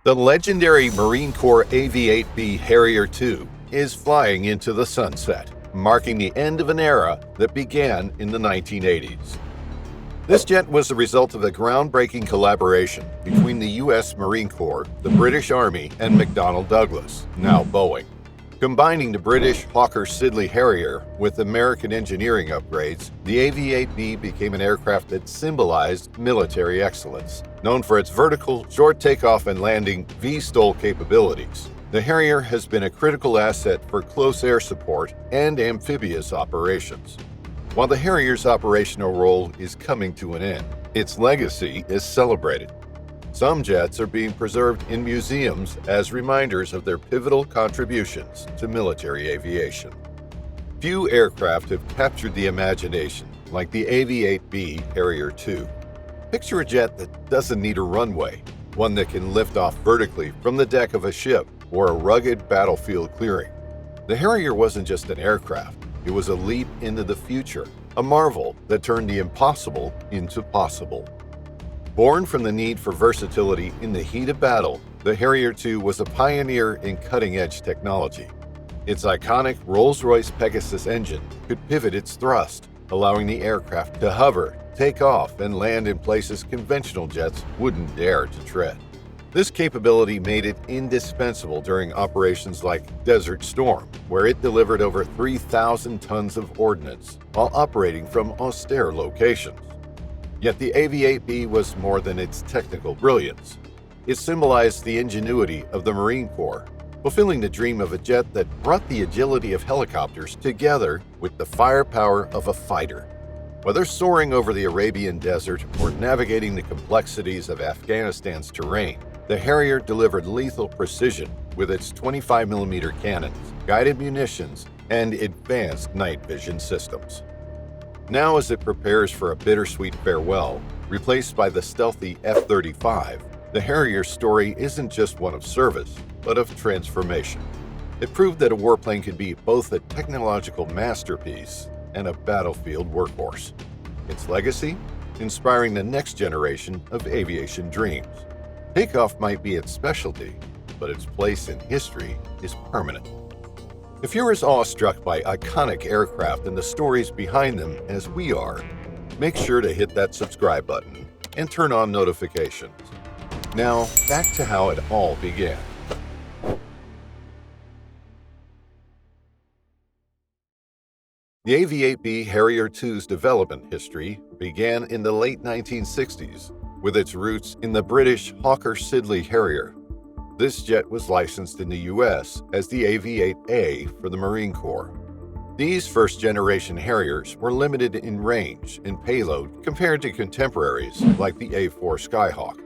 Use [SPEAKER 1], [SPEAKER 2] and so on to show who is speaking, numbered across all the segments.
[SPEAKER 1] The legendary Marine Corps AV-8B Harrier II is flying into the sunset, marking the end of an era that began in the 1980s. This jet was the result of a groundbreaking collaboration between the U.S. Marine Corps, the British Army, and McDonnell Douglas, now Boeing. Combining the British Hawker Siddeley Harrier with American engineering upgrades, the AV-8B became an aircraft that symbolized military excellence. Known for its vertical, short takeoff and landing STOL capabilities, the Harrier has been a critical asset for close air support and amphibious operations. While the Harrier's operational role is coming to an end, its legacy is celebrated. Some jets are being preserved in museums as reminders of their pivotal contributions to military aviation. Few aircraft have captured the imagination like the AV-8B Harrier II. Picture a jet that doesn't need a runway, one that can lift off vertically from the deck of a ship or a rugged battlefield clearing. The Harrier wasn't just an aircraft, it was a leap into the future, a marvel that turned the impossible into possible. Born from the need for versatility in the heat of battle, the Harrier II was a pioneer in cutting-edge technology. Its iconic Rolls-Royce Pegasus engine could pivot its thrust, allowing the aircraft to hover, take off, and land in places conventional jets wouldn't dare to tread. This capability made it indispensable during operations like Desert Storm, where it delivered over 3,000 tons of ordnance while operating from austere locations. Yet the AV-8B was more than its technical brilliance. It symbolized the ingenuity of the Marine Corps, fulfilling the dream of a jet that brought the agility of helicopters together with the firepower of a fighter. Whether soaring over the Arabian desert or navigating the complexities of Afghanistan's terrain, the Harrier delivered lethal precision with its 25mm cannons, guided munitions, and advanced night vision systems. Now, as it prepares for a bittersweet farewell, replaced by the stealthy F-35, the Harrier's story isn't just one of service, but of transformation. It proved that a warplane could be both a technological masterpiece and a battlefield workhorse. Its legacy? Inspiring the next generation of aviation dreams. Takeoff might be its specialty, but its place in history is permanent. If you're as awestruck by iconic aircraft and the stories behind them as we are, make sure to hit that subscribe button and turn on notifications. Now, back to how it all began. The AV-8B Harrier II's development history began in the late 1960s with its roots in the British Hawker Siddeley Harrier. This jet was licensed in the U.S. as the AV-8A for the Marine Corps. These first-generation Harriers were limited in range and payload compared to contemporaries like the A4 Skyhawk.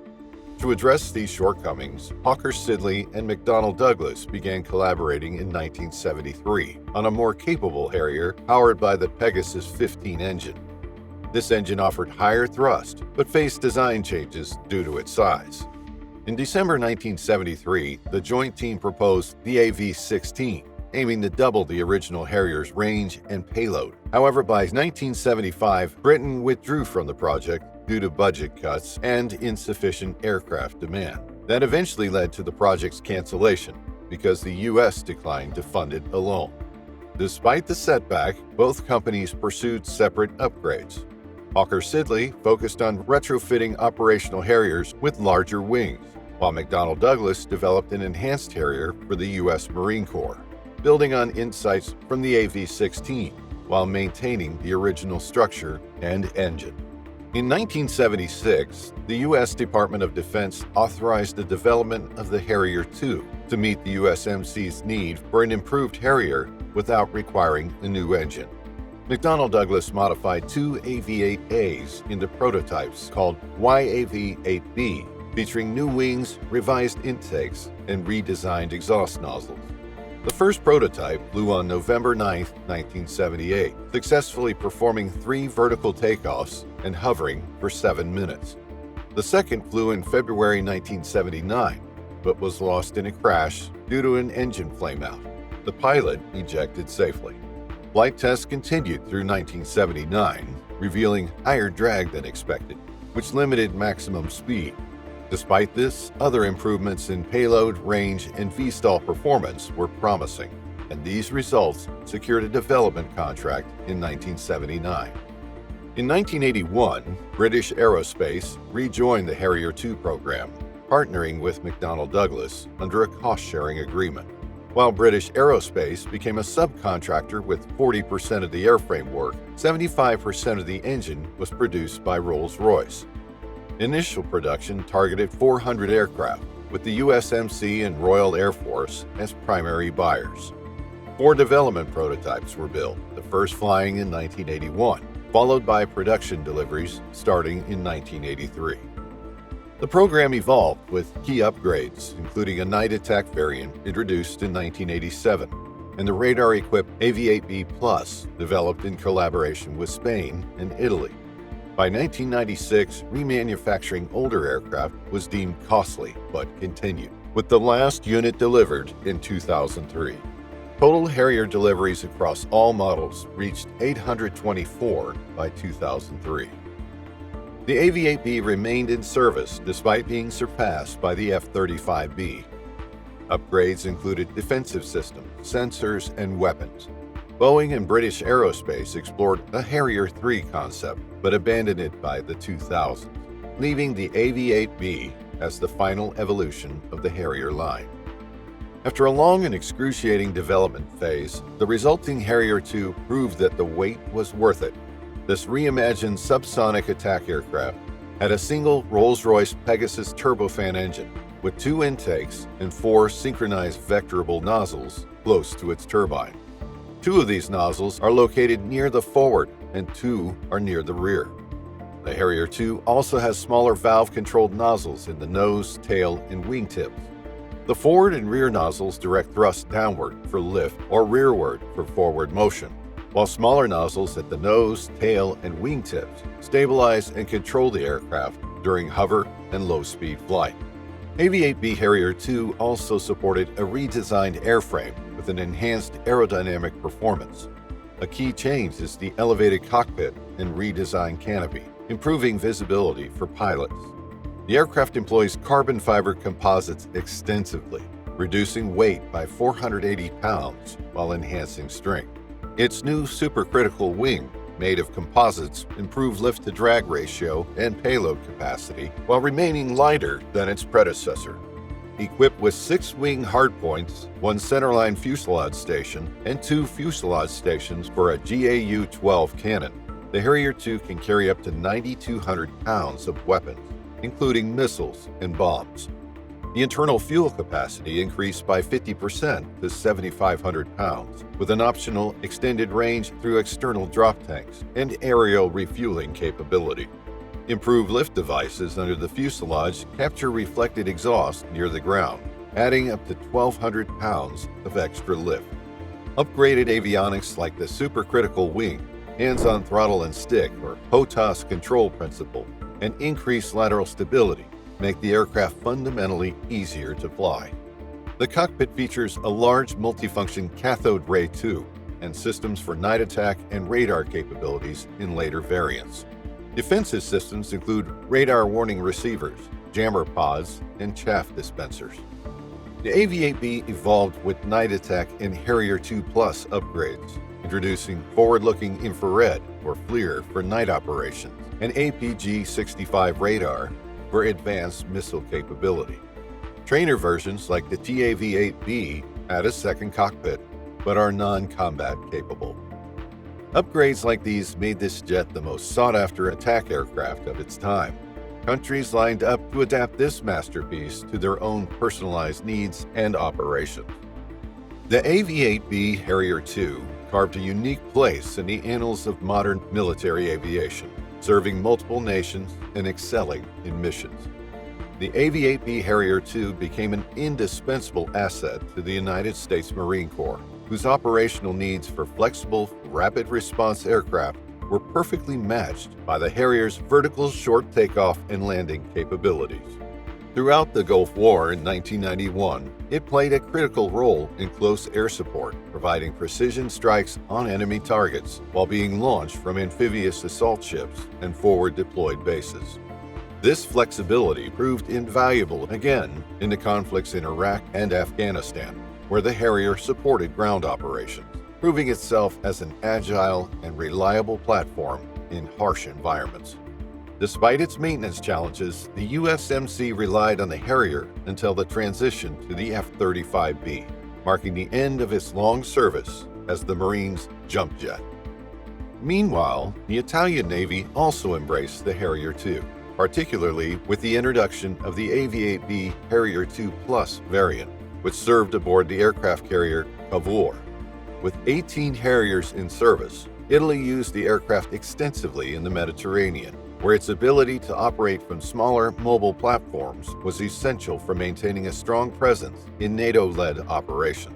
[SPEAKER 1] To address these shortcomings, Hawker Siddeley and McDonnell Douglas began collaborating in 1973 on a more capable Harrier powered by the Pegasus 15 engine. This engine offered higher thrust, but faced design changes due to its size. In December 1973, the joint team proposed the AV-16, aiming to double the original Harrier's range and payload. However, by 1975, Britain withdrew from the project due to budget cuts and insufficient aircraft demand. That eventually led to the project's cancellation because the U.S. declined to fund it alone. Despite the setback, both companies pursued separate upgrades. Hawker Siddeley focused on retrofitting operational Harriers with larger wings, while McDonnell Douglas developed an enhanced Harrier for the U.S. Marine Corps, building on insights from the AV-16 while maintaining the original structure and engine. In 1976, the U.S. Department of Defense authorized the development of the Harrier II to meet the USMC's need for an improved Harrier without requiring a new engine. McDonnell Douglas modified two AV-8As into prototypes called YAV-8B, featuring new wings, revised intakes, and redesigned exhaust nozzles. The first prototype flew on November 9, 1978, successfully performing 3 vertical takeoffs and hovering for 7 minutes. The second flew in February 1979, but was lost in a crash due to an engine flameout. The pilot ejected safely. Flight tests continued through 1979, revealing higher drag than expected, which limited maximum speed. Despite this, other improvements in payload, range, and VSTOL performance were promising, and these results secured a development contract in 1979. In 1981, British Aerospace rejoined the Harrier II program, partnering with McDonnell Douglas under a cost-sharing agreement. While British Aerospace became a subcontractor with 40% of the airframe work, 75% of the engine was produced by Rolls-Royce. Initial production targeted 400 aircraft, with the USMC and Royal Air Force as primary buyers. 4 development prototypes were built, the first flying in 1981, followed by production deliveries starting in 1983. The program evolved with key upgrades, including a night attack variant introduced in 1987, and the radar-equipped AV-8B Plus, developed in collaboration with Spain and Italy. By 1996, remanufacturing older aircraft was deemed costly, but continued, with the last unit delivered in 2003. Total Harrier deliveries across all models reached 824 by 2003. The AV-8B remained in service despite being surpassed by the F-35B. Upgrades included defensive systems, sensors, and weapons. Boeing and British Aerospace explored a Harrier 3 concept, but abandoned it by the 2000s, leaving the AV-8B as the final evolution of the Harrier line. After a long and excruciating development phase, the resulting Harrier II proved that the wait was worth it. This reimagined subsonic attack aircraft had a single Rolls-Royce Pegasus turbofan engine with 2 intakes and 4 synchronized vectorable nozzles close to its turbine. 2 of these nozzles are located near the forward and 2 are near the rear. The Harrier II also has smaller valve-controlled nozzles in the nose, tail, and wingtips. The forward and rear nozzles direct thrust downward for lift or rearward for forward motion, while smaller nozzles at the nose, tail, and wingtips stabilize and control the aircraft during hover and low-speed flight. AV-8B Harrier II also supported a redesigned airframe with an enhanced aerodynamic performance. A key change is the elevated cockpit and redesigned canopy, improving visibility for pilots. The aircraft employs carbon fiber composites extensively, reducing weight by 480 pounds while enhancing strength. Its new supercritical wing, made of composites, improves lift-to-drag ratio and payload capacity while remaining lighter than its predecessor. Equipped with 6 wing hardpoints, 1 centerline fuselage station, and 2 fuselage stations for a GAU-12 cannon, the Harrier II can carry up to 9,200 pounds of weapons, including missiles and bombs. The internal fuel capacity increased by 50% to 7,500 pounds, with an optional extended range through external drop tanks and aerial refueling capability. Improved lift devices under the fuselage capture reflected exhaust near the ground, adding up to 1,200 pounds of extra lift. Upgraded avionics like the supercritical wing, hands-on throttle and stick or HOTAS control principle, and increased lateral stability make the aircraft fundamentally easier to fly. The cockpit features a large multifunction cathode ray tube and systems for night attack and radar capabilities in later variants. Defensive systems include radar warning receivers, jammer pods, and chaff dispensers. The AV-8B evolved with night attack and Harrier II Plus upgrades, introducing forward-looking infrared or FLIR for night operations and APG-65 radar for advanced missile capability. Trainer versions like the TAV-8B add a second cockpit, but are non-combat capable. Upgrades like these made this jet the most sought-after attack aircraft of its time. Countries lined up to adapt this masterpiece to their own personalized needs and operations. The AV-8B Harrier II carved a unique place in the annals of modern military aviation, serving multiple nations and excelling in missions. The AV-8B Harrier II became an indispensable asset to the United States Marine Corps, whose operational needs for flexible, rapid response aircraft were perfectly matched by the Harrier's vertical short takeoff and landing capabilities. Throughout the Gulf War in 1991, it played a critical role in close air support, providing precision strikes on enemy targets while being launched from amphibious assault ships and forward-deployed bases. This flexibility proved invaluable again in the conflicts in Iraq and Afghanistan, where the Harrier supported ground operations, proving itself as an agile and reliable platform in harsh environments. Despite its maintenance challenges, the USMC relied on the Harrier until the transition to the F-35B, marking the end of its long service as the Marines' jump jet. Meanwhile, the Italian Navy also embraced the Harrier II, particularly with the introduction of the AV-8B Harrier II Plus variant, which served aboard the aircraft carrier Cavour. With 18 Harriers in service, Italy used the aircraft extensively in the Mediterranean, where its ability to operate from smaller mobile platforms was essential for maintaining a strong presence in NATO-led operations.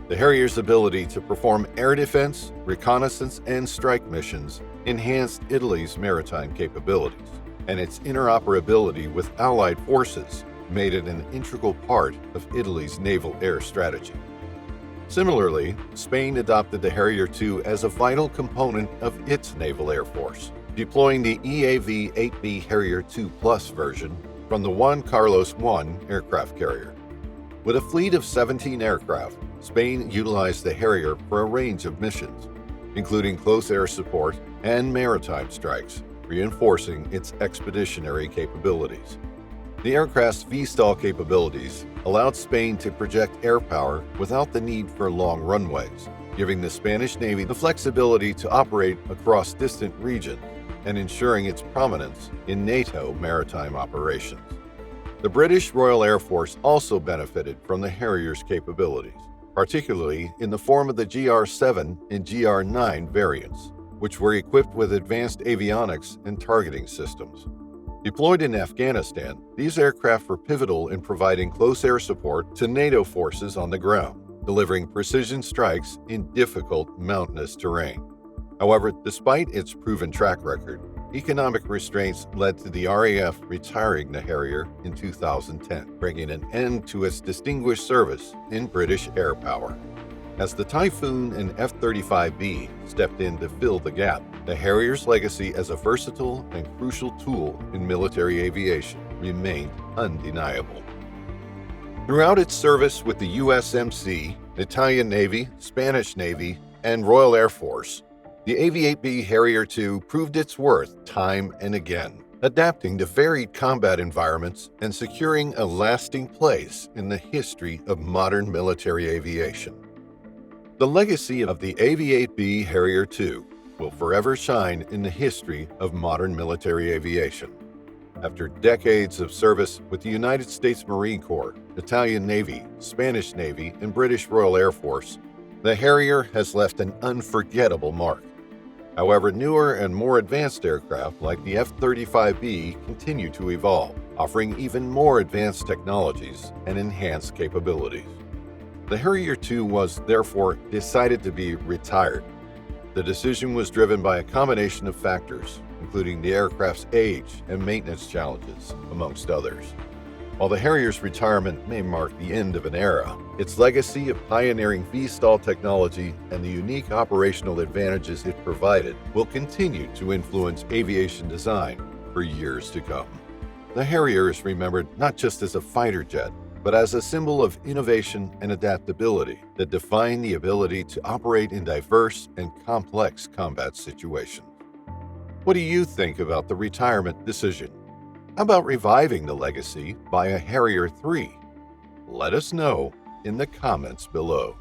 [SPEAKER 1] The Harrier's ability to perform air defense, reconnaissance, and strike missions enhanced Italy's maritime capabilities, and its interoperability with Allied forces made it an integral part of Italy's naval air strategy. Similarly, Spain adopted the Harrier II as a vital component of its naval air force, deploying the AV-8B Harrier II Plus version from the Juan Carlos I aircraft carrier. With a fleet of 17 aircraft, Spain utilized the Harrier for a range of missions, including close air support and maritime strikes, reinforcing its expeditionary capabilities. The aircraft's STOL capabilities allowed Spain to project air power without the need for long runways, giving the Spanish Navy the flexibility to operate across distant regions and ensuring its prominence in NATO maritime operations. The British Royal Air Force also benefited from the Harrier's capabilities, particularly in the form of the GR-7 and GR-9 variants, which were equipped with advanced avionics and targeting systems. Deployed in Afghanistan, these aircraft were pivotal in providing close air support to NATO forces on the ground, delivering precision strikes in difficult mountainous terrain. However, despite its proven track record, economic restraints led to the RAF retiring the Harrier in 2010, bringing an end to its distinguished service in British air power. As the Typhoon and F-35B stepped in to fill the gap, the Harrier's legacy as a versatile and crucial tool in military aviation remained undeniable. Throughout its service with the USMC, Italian Navy, Spanish Navy, and Royal Air Force, the AV-8B Harrier II proved its worth time and again, adapting to varied combat environments and securing a lasting place in the history of modern military aviation. The legacy of the AV-8B Harrier II will forever shine in the history of modern military aviation. After decades of service with the United States Marine Corps, Italian Navy, Spanish Navy, and British Royal Air Force, the Harrier has left an unforgettable mark. However, newer and more advanced aircraft like the F-35B continue to evolve, offering even more advanced technologies and enhanced capabilities. The Harrier II was, therefore, decided to be retired. The decision was driven by a combination of factors, including the aircraft's age and maintenance challenges, amongst others. While the Harrier's retirement may mark the end of an era, its legacy of pioneering STOL technology and the unique operational advantages it provided will continue to influence aviation design for years to come. The Harrier is remembered not just as a fighter jet, but as a symbol of innovation and adaptability that define the ability to operate in diverse and complex combat situations. What do you think about the retirement decision? How about reviving the legacy by a Harrier III? Let us know in the comments below.